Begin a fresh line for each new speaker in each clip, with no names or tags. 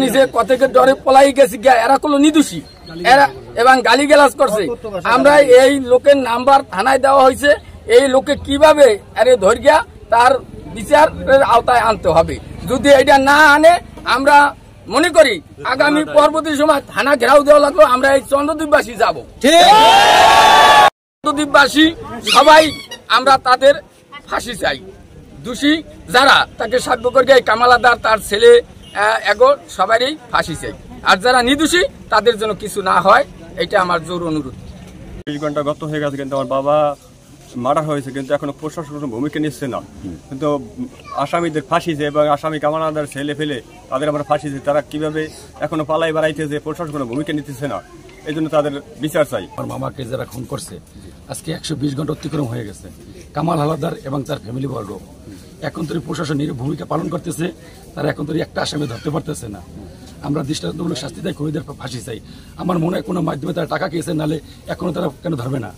নিচে কতকে ডরে পলাই গেছি, এরা কোনো নির্দোষী, এরা এবং গালিগালাজ করছে। আমরা এই লোকের নাম্বার থানায় দেওয়া হয়েছে, এই লোকে কিভাবে আরে ধরিয়া তার বিচারের আওতায় আনতে হবে। যদি এটা না আনে আমরা মনে করি আগামী পরবর্তী সময় থানা ঘেরাও দেওয়া লাগলো, আমরা এই চন্দ্রদ্বীপবাসী যাবো। চন্দ্রদ্বীপবাসী সবাই আমরা তাদের ফাঁসি চাই, দোষী যারা তাকে সাক্ষ্য করে কামাল আদার তার ছেলে এগো সবারই ফাঁসি চাই, আর যারা নির্দোষী তাদের জন্য কিছু না হয়, এটা আমার জোর অনুরোধ।
20 ঘন্টা গত হয়ে গেছে, কিন্তু আমার বাবা মার্ডার হয়েছে, কিন্তু এখনো প্রশাসন কোনো ভূমিকা নিচ্ছে না। কিন্তু আসামিদের ফাঁসি যে এবং আসামি কামাল আদার ছেলে ফেলে তাদের আমরা ফাঁসি যে, তারা কিভাবে এখনো পালাই বেড়াইতেছে, প্রশাসন কোনো ভূমিকা নিতেছে না, এই জন্য তাদের বিচার চাই।
আমার মামাকে যারা খুন করছে আজকে 120 ঘন্টা অতিক্রম হয়ে গেছে, কামাল হালাদার এবং তার ফ্যামিলি বর্গ এখন তো প্রশাসন ভূমিকা পালন করতেছে, তারা এখন তো একটা আসামি ধরতে পারতেছে না। আমরা দৃষ্টান্তমূলক শাস্তি দেয়, খুনিদের ফাঁসি চাই। আমার মনে হয় কোনো মাধ্যমে তারা টাকা খেয়েছে, নাহলে এখনো তারা কেন ধরবে না।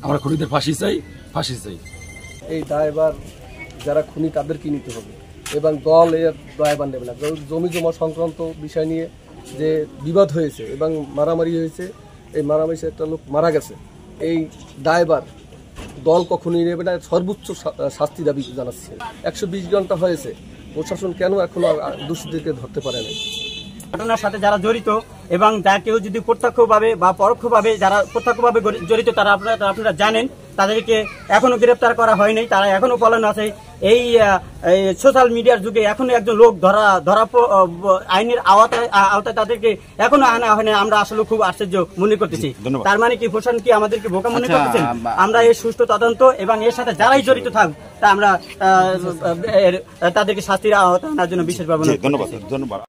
আমরা খুনিদের ফাঁসি চাই, ফাঁসি চাই।
এই দায়ভার যারা খুনি তাদেরকে নিতে হবে এবং দল এর দায়ভার নেবে না। জমি জমা সংক্রান্ত বিষয় নিয়ে যে বিবাদ হয়েছে এবং মারামারি হয়েছে, এই মারামারি একটা লোক মারা গেছে, এই দায়ভার দল কখনোই নেবে না। সর্বোচ্চ শাস্তি দাবি জানাচ্ছে। 120 ঘন্টা হয়েছে, প্রশাসন কেন এখনো দোষীদেরকে ধরতে পারে না?
ঘটনার সাথে যারা জড়িত এবং যা কেউ যদি প্রত্যক্ষভাবে বা পরোক্ষভাবে যারা প্রত্যক্ষভাবে জড়িত তারা আপনারা জানেন, তাদেরকে এখনো গ্রেপ্তার করা হয়নি, তারা এখনো পলায়ন আছে। এই সোশ্যাল মিডিয়ার যুগে এখনো একজন লোক ধরা আইনের আওতায় তাদেরকে এখনো আনা হয়নি। আমরা আসলে খুব আশ্চর্য মনে করতেছি। তার মানে কি প্রশাসন কি আমাদেরকে বোকা মনে করতেছেন? আমরা এর সুষ্ঠু তদন্ত এবং এর সাথে যারাই জড়িত থাক তা আমরা তাদেরকে শাস্তির আওতায় আনার জন্য বিশেষ ভাবে ধন্যবাদ।